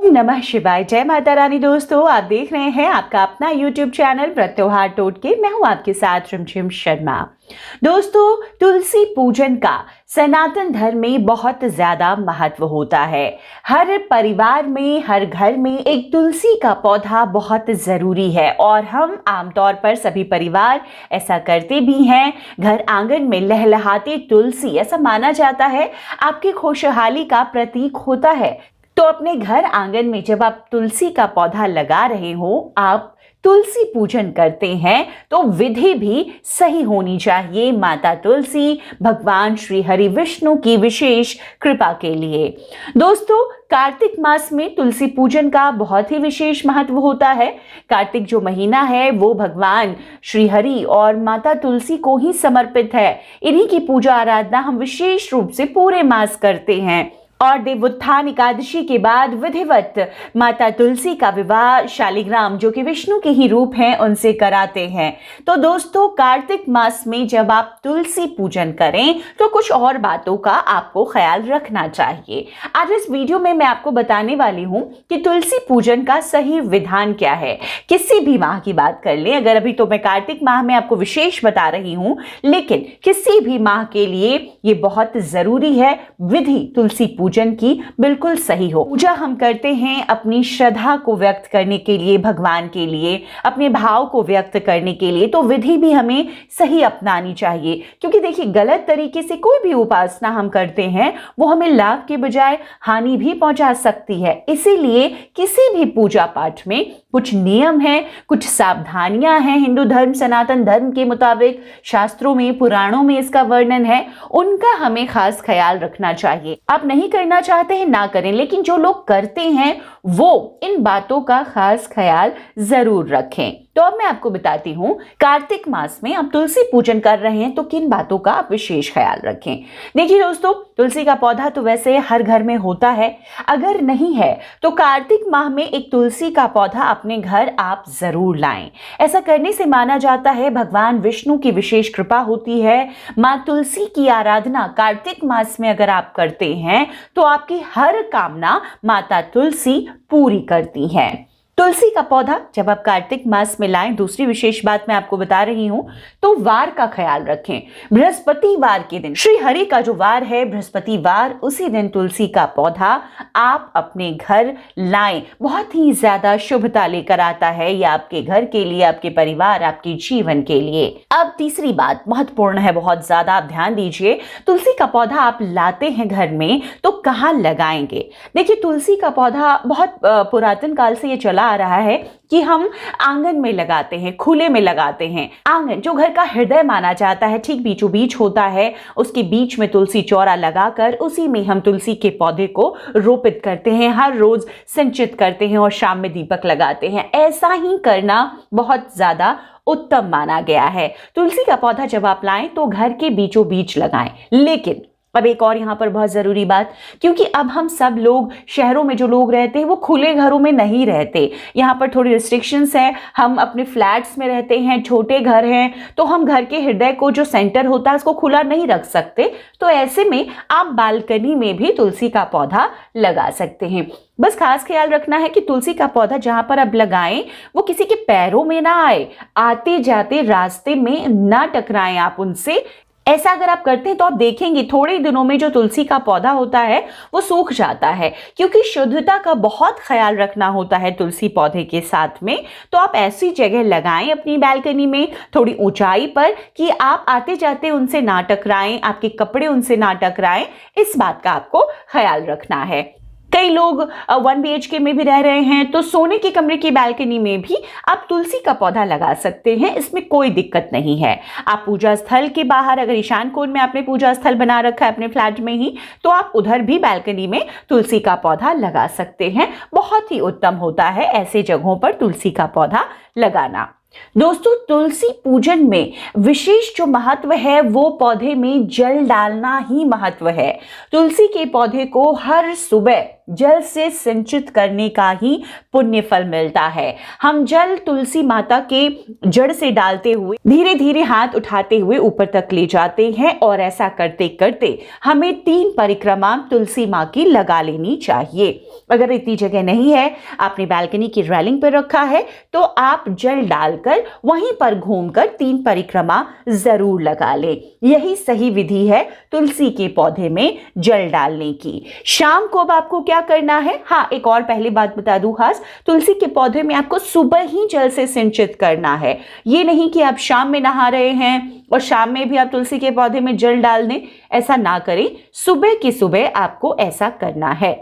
नमः शिवाय। जय माता रानी। दोस्तों, आप देख रहे हैं आपका अपना YouTube चैनल व्रत त्योहार टोटके। मैं हूं आपके साथ रिमझिम शर्मा। दोस्तों, तुलसी पूजन का सनातन धर्म में बहुत ज्यादा महत्व होता है। हर परिवार में, हर घर में एक तुलसी का पौधा बहुत जरूरी है और हम आमतौर पर सभी परिवार ऐसा करते भी हैं। घर आंगन में लहलहाती तुलसी, ऐसा माना जाता है, आपकी खुशहाली का प्रतीक होता है। तो अपने घर आंगन में जब आप तुलसी का पौधा लगा रहे हो, आप तुलसी पूजन करते हैं, तो विधि भी सही होनी चाहिए माता तुलसी, भगवान श्री हरि विष्णु की विशेष कृपा के लिए। दोस्तों, कार्तिक मास में तुलसी पूजन का बहुत ही विशेष महत्व होता है। कार्तिक जो महीना है वो भगवान श्री हरि और माता तुलसी को ही समर्पित है। इन्हीं की पूजा आराधना हम विशेष रूप से पूरे मास करते हैं और देवोत्थान एकादशी के बाद विधिवत माता तुलसी का विवाह शालिग्राम, जो कि विष्णु के ही रूप हैं, उनसे कराते हैं। तो दोस्तों, कार्तिक मास में जब आप तुलसी पूजन करें तो कुछ और बातों का आपको ख्याल रखना चाहिए। आज इस वीडियो में मैं आपको बताने वाली हूं कि तुलसी पूजन का सही विधान क्या है। किसी भी माह की बात कर लें, अगर अभी तो मैं कार्तिक माह में आपको विशेष बता रही हूं, लेकिन किसी भी माह के लिए ये बहुत जरूरी है विधि तुलसी पूजन की बिल्कुल सही हो। पूजा हम करते हैं अपनी श्रद्धा को व्यक्त करने के लिए, भगवान के लिए, अपने भाव को व्यक्त करने के लिए, तो विधि भी हमें सही अपनानी चाहिए। क्योंकि देखिए, गलत तरीके से कोई भी उपासना हम करते हैं वो हमें लाभ के बजाय हानि भी पहुंचा सकती है। इसीलिए किसी भी पूजा पाठ में कुछ नियम है, कुछ सावधानियां हैं। हिंदू धर्म, सनातन धर्म के मुताबिक शास्त्रों में, पुराणों में इसका वर्णन है, उनका हमें खास ख्याल रखना चाहिए। आप नहीं करना चाहते हैं ना करें, लेकिन जो लोग करते हैं वो इन बातों का खास ख्याल जरूर रखें। तो अब मैं आपको बताती हूं, कार्तिक मास में आप तुलसी पूजन कर रहे हैं तो किन बातों का आप विशेष ख्याल रखें। देखिए दोस्तों, तुलसी का पौधा तो वैसे हर घर में होता है। अगर नहीं है तो कार्तिक माह में एक तुलसी का पौधा अपने घर आप जरूर लाएं। ऐसा करने से माना जाता है भगवान विष्णु की विशेष कृपा होती है। मां तुलसी की आराधना कार्तिक मास में अगर आप करते हैं तो आपकी हर कामना माता तुलसी पूरी करती हैं। तुलसी का पौधा जब आप कार्तिक मास में लाएं, दूसरी विशेष बात मैं आपको बता रही हूं, तो वार का ख्याल रखें। बृहस्पतिवार के दिन, श्री हरि का जो वार है बृहस्पतिवार, उसी दिन तुलसी का पौधा आप अपने घर लाएं। बहुत ही ज्यादा शुभता लेकर आता है ये आपके घर के लिए, आपके परिवार, आपके जीवन के लिए। अब तीसरी बात महत्वपूर्ण है, बहुत ज्यादा आप ध्यान दीजिए। तुलसी का पौधा आप लाते हैं घर में तो कहाँ लगाएंगे। देखिए, तुलसी का पौधा बहुत पुरातन काल से ये चला आ रहा है कि हम आंगन में लगाते हैं, खुले में लगाते हैं। आंगन जो घर का हृदय माना जाता है, ठीक बीचों बीच होता है, उसके बीच में तुलसी चौरा लगाकर उसी में हम तुलसी के पौधे को रोपित करते हैं, हर रोज सिंचित करते हैं और शाम में दीपक लगाते हैं। ऐसा ही करना बहुत ज्यादा उत्तम माना गया है। तुलसी का पौधा जब आप लाएं तो घर के बीचों बीच लगाएं। लेकिन अब एक और यहाँ पर बहुत ज़रूरी बात, क्योंकि अब हम सब लोग, शहरों में जो लोग रहते हैं वो खुले घरों में नहीं रहते। यहाँ पर थोड़ी रिस्ट्रिक्शंस हैं। हम अपने फ्लैट्स में रहते हैं, छोटे घर हैं, तो हम घर के हृदय को, जो सेंटर होता है, उसको खुला नहीं रख सकते। तो ऐसे में आप बालकनी में भी तुलसी का पौधा लगा सकते हैं। बस खास ख्याल रखना है कि तुलसी का पौधा जहाँ पर आप लगाएं वो किसी के पैरों में ना आए, आते जाते रास्ते में ना टकराएं आप उनसे। ऐसा अगर आप करते हैं तो आप देखेंगे थोड़े दिनों में जो तुलसी का पौधा होता है वो सूख जाता है, क्योंकि शुद्धता का बहुत ख्याल रखना होता है तुलसी पौधे के साथ में। तो आप ऐसी जगह लगाएं अपनी बालकनी में, थोड़ी ऊंचाई पर, कि आप आते जाते उनसे ना टकराएं, आपके कपड़े उनसे ना टकराएं। इस बात का आपको ख्याल रखना है। कई लोग 1 BHK में भी रह रहे हैं, तो सोने के कमरे की बालकनी में भी आप तुलसी का पौधा लगा सकते हैं, इसमें कोई दिक्कत नहीं है। आप पूजा स्थल के बाहर, अगर ईशान कोण में आपने पूजा स्थल बना रखा है अपने फ्लैट में ही, तो आप उधर भी बालकनी में तुलसी का पौधा लगा सकते हैं। बहुत ही उत्तम होता है ऐसे जगहों पर तुलसी का पौधा लगाना। दोस्तों, तुलसी पूजन में विशेष जो महत्व है वो पौधे में जल डालना ही महत्व है। तुलसी के पौधे को हर सुबह जल से सिंचित करने का ही पुण्य फल मिलता है। हम जल तुलसी माता के जड़ से डालते हुए धीरे धीरे हाथ उठाते हुए ऊपर तक ले जाते हैं और ऐसा करते करते हमें 3 परिक्रमा तुलसी माँ की लगा लेनी चाहिए। अगर इतनी जगह नहीं है, आपने बालकनी की रेलिंग पर रखा है, तो आप जल डालकर वहीं पर घूमकर 3 परिक्रमा जरूर लगा लें। यही सही विधि है तुलसी के पौधे में जल डालने की। शाम को अब आपको क्या करना है, हाँ एक और पहली बात बता दूं खास, तुलसी के पौधे में आपको सुबह ही जल से सिंचित करना है। ये नहीं कि आप शाम में नहा रहे हैं और शाम में भी आप तुलसी के पौधे में जल डाल दें, ऐसा ना करें। सुबह की सुबह आपको ऐसा करना है।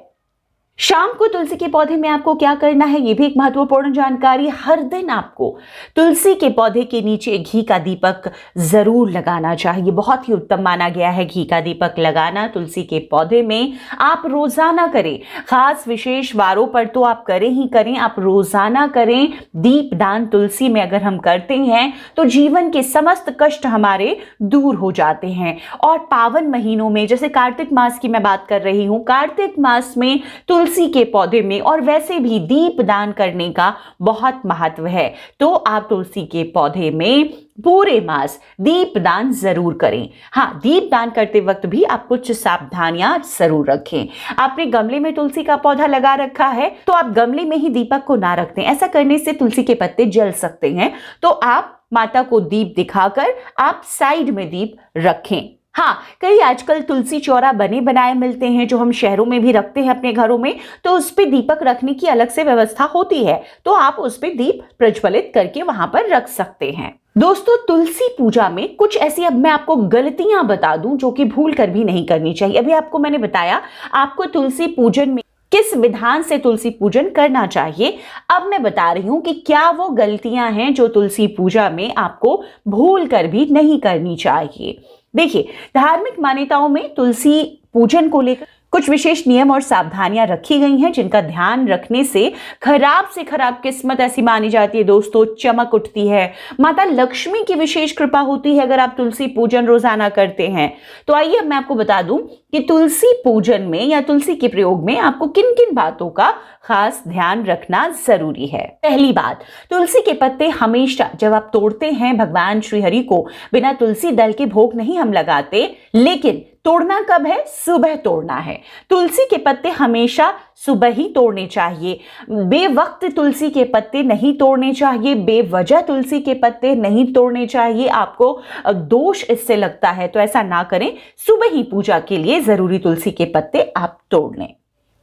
शाम को तुलसी के पौधे में आपको क्या करना है, यह भी एक महत्वपूर्ण जानकारी। हर दिन आपको तुलसी के पौधे के नीचे घी का दीपक जरूर लगाना चाहिए। बहुत ही उत्तम माना गया है घी का दीपक लगाना तुलसी के पौधे में। आप रोजाना करें, खास विशेष वारों पर तो आप करें ही करें, आप रोजाना करें। दीप दान तुलसी में अगर हम करते हैं तो जीवन के समस्त कष्ट हमारे दूर हो जाते हैं। और पावन महीनों में, जैसे कार्तिक मास की मैं बात कर रही हूं, कार्तिक मास में तुलसी के पौधे में और वैसे भी दीप दान करने का बहुत महत्व है। तो आप तुलसी के पौधे में पूरे मास दीप दान जरूर करें। हाँ, दीप दान करते वक्त भी आप कुछ सावधानियां जरूर रखें। आपने गमले में तुलसी का पौधा लगा रखा है तो आप गमले में ही दीपक को ना रखते हैं। ऐसा करने से तुलसी के पत्ते जल सकते हैं। तो आप माता को दीप दिखाकर आप साइड में दीप रखें। हाँ, कई आजकल तुलसी चौरा बने बनाए मिलते हैं जो हम शहरों में भी रखते हैं अपने घरों में, तो उस पे दीपक रखने की अलग से व्यवस्था होती है, तो आप उस पे दीप प्रज्वलित करके वहां पर रख सकते हैं। दोस्तों, तुलसी पूजा में कुछ ऐसी अब मैं आपको गलतियां बता दूं जो कि भूल कर भी नहीं करनी चाहिए। अभी आपको मैंने बताया आपको तुलसी पूजन में किस विधान से तुलसी पूजन करना चाहिए। अब मैं बता रही हूं कि क्या वो गलतियां हैं जो तुलसी पूजा में आपको भूल कर भी नहीं करनी चाहिए। देखिए, धार्मिक मान्यताओं में तुलसी पूजन को लेकर कुछ विशेष नियम और सावधानियां रखी गई हैं जिनका ध्यान रखने से खराब से खराब किस्मत ऐसी मानी जाती है दोस्तों, चमक उठती है। माता लक्ष्मी की विशेष कृपा होती है अगर आप तुलसी पूजन रोजाना करते हैं। तो आइए अब मैं आपको बता दूं कि तुलसी पूजन में या तुलसी के प्रयोग में आपको किन किन बातों का खास ध्यान रखना जरूरी है। पहली बात, तुलसी के पत्ते हमेशा जब आप तोड़ते हैं भगवान श्री हरि को बिना तुलसी दल के भोग नहीं हम लगाते, लेकिन तोड़ना कब है? सुबह तोड़ना है। तुलसी के पत्ते हमेशा सुबह ही तोड़ने चाहिए। बेवक्त तुलसी के पत्ते नहीं तोड़ने चाहिए, बेवजह तुलसी के पत्ते नहीं तोड़ने चाहिए। आपको दोष इससे लगता है तो ऐसा ना करें। सुबह ही पूजा के लिए जरूरी तुलसी के पत्ते आप तोड़ लें।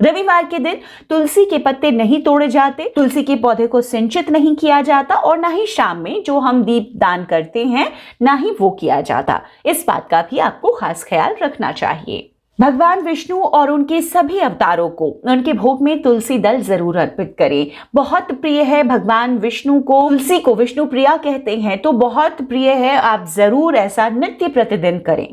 रविवार के दिन तुलसी के पत्ते नहीं तोड़े जाते, तुलसी के पौधे को सिंचित नहीं किया जाता और ना ही शाम में जो हम दीप दान करते हैं ना ही वो किया जाता। इस बात का भी आपको खास ख्याल रखना चाहिए। भगवान विष्णु और उनके सभी अवतारों को उनके भोग में तुलसी दल जरूर अर्पित करें। बहुत प्रिय है भगवान विष्णु को, तुलसी को विष्णु प्रिया कहते हैं, तो बहुत प्रिय है, आप जरूर ऐसा नित्य प्रतिदिन करें।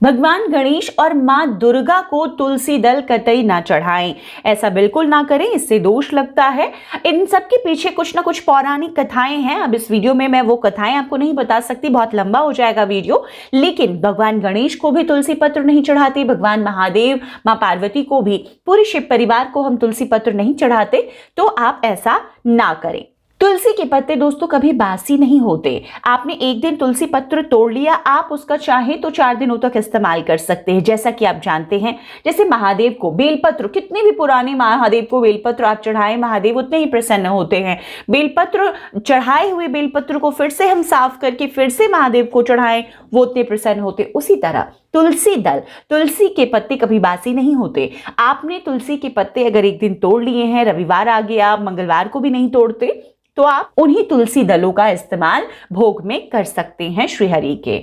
भगवान गणेश और मां दुर्गा को तुलसी दल कतई ना चढ़ाएं, ऐसा बिल्कुल ना करें, इससे दोष लगता है। इन सब के पीछे कुछ ना कुछ पौराणिक कथाएं हैं। अब इस वीडियो में मैं वो कथाएं आपको नहीं बता सकती, बहुत लंबा हो जाएगा वीडियो। लेकिन भगवान गणेश को भी तुलसी पत्र नहीं चढ़ाते, भगवान महादेव, मां पार्वती को भी, पूरे शिव परिवार को हम तुलसी पत्र नहीं चढ़ाते, तो आप ऐसा ना करें। तुलसी के पत्ते दोस्तों कभी बासी नहीं होते। आपने एक दिन तुलसी पत्र तोड़ लिया, आप उसका चाहे तो 4 दिनों तक इस्तेमाल कर सकते हैं। जैसा कि आप जानते हैं, जैसे महादेव को बेलपत्र, कितने भी पुराने महादेव को बेलपत्र आप चढ़ाएं, महादेव उतने ही प्रसन्न होते हैं। बेलपत्र चढ़ाए हुए बेलपत्र को फिर से हम साफ करके फिर से महादेव को चढ़ाएं, वो उतने प्रसन्न होते। उसी तरह तुलसी दल, तुलसी के पत्ते कभी बासी नहीं होते। आपने तुलसी के पत्ते अगर एक दिन तोड़ लिए हैं, रविवार आ गया, मंगलवार को भी नहीं तोड़ते, तो आप उन्हीं तुलसी दलों का इस्तेमाल भोग में कर सकते हैं श्रीहरि के।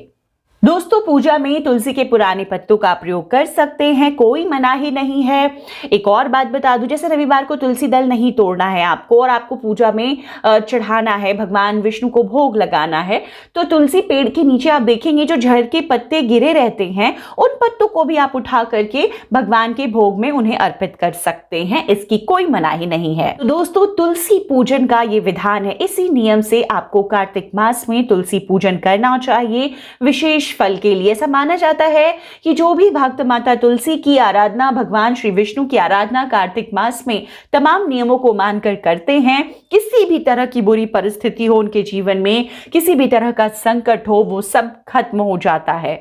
दोस्तों, पूजा में तुलसी के पुराने पत्तों का प्रयोग कर सकते हैं, कोई मनाही नहीं है। एक और बात बता दूं, जैसे रविवार को तुलसी दल नहीं तोड़ना है आपको और आपको पूजा में चढ़ाना है, भगवान विष्णु को भोग लगाना है, तो तुलसी पेड़ के नीचे आप देखेंगे जो झड़ के पत्ते गिरे रहते हैं, उन पत्तों को भी आप उठा करके भगवान के भोग में उन्हें अर्पित कर सकते हैं, इसकी कोई मनाही नहीं है। तो दोस्तों, तुलसी पूजन का ये विधान है, इसी नियम से आपको कार्तिक मास में तुलसी पूजन करना चाहिए। विशेष फल के लिए। ऐसा माना जाता है कि जो भी भक्त माता तुलसी की आराधना, भगवान श्री विष्णु की आराधना कार्तिक मास में तमाम नियमों को मानकर करते हैं, किसी भी तरह की बुरी परिस्थिति हो उनके जीवन में, किसी भी तरह का संकट हो, वो सब खत्म हो जाता है।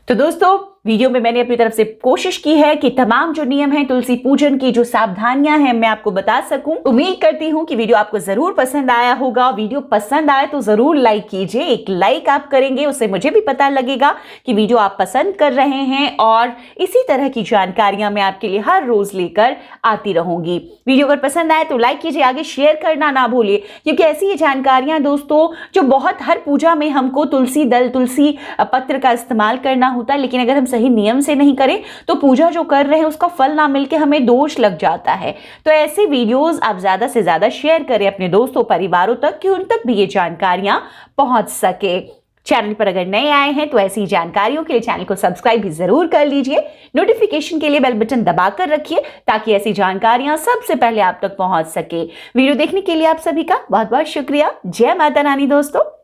तो दोस्तों, वीडियो में मैंने अपनी तरफ से कोशिश की है कि तमाम जो नियम हैं तुलसी पूजन की, जो सावधानियां हैं, मैं आपको बता सकूं। उम्मीद करती हूं कि वीडियो आपको जरूर पसंद आया होगा। वीडियो पसंद आए तो जरूर लाइक कीजिए। एक लाइक आप करेंगे उससे मुझे भी पता लगेगा कि वीडियो आप पसंद कर रहे हैं, और इसी तरह की जानकारियां मैं आपके लिए हर रोज लेकर आती रहूंगी। वीडियो अगर पसंद आए तो लाइक कीजिए, आगे शेयर करना ना भूलिए, क्योंकि ऐसी ये जानकारियां दोस्तों जो बहुत, हर पूजा में हमको तुलसी दल, तुलसी पत्र का इस्तेमाल करना होता है, लेकिन अगर हम सही नियम से नहीं करें तो पूजा जो कर रहे हैं उसका फल ना मिलके हमें दोष लग जाता है। तो ऐसे वीडियोस आप ज्यादा से ज्यादा शेयर करें अपने दोस्तों, परिवारों तक, कि उन तक भी ये जानकारियां पहुंच सके। चैनल पर अगर नए आए हैं तो ऐसी जानकारियों के लिए चैनल को सब्सक्राइब भी जरूर कर लीजिए। नोटिफिकेशन के लिए बेल बटन दबाकर रखिए ताकि ऐसी जानकारियां सबसे पहले आप तक पहुंच सके। वीडियो देखने के लिए आप सभी का बहुत बहुत शुक्रिया। जय माता रानी दोस्तों।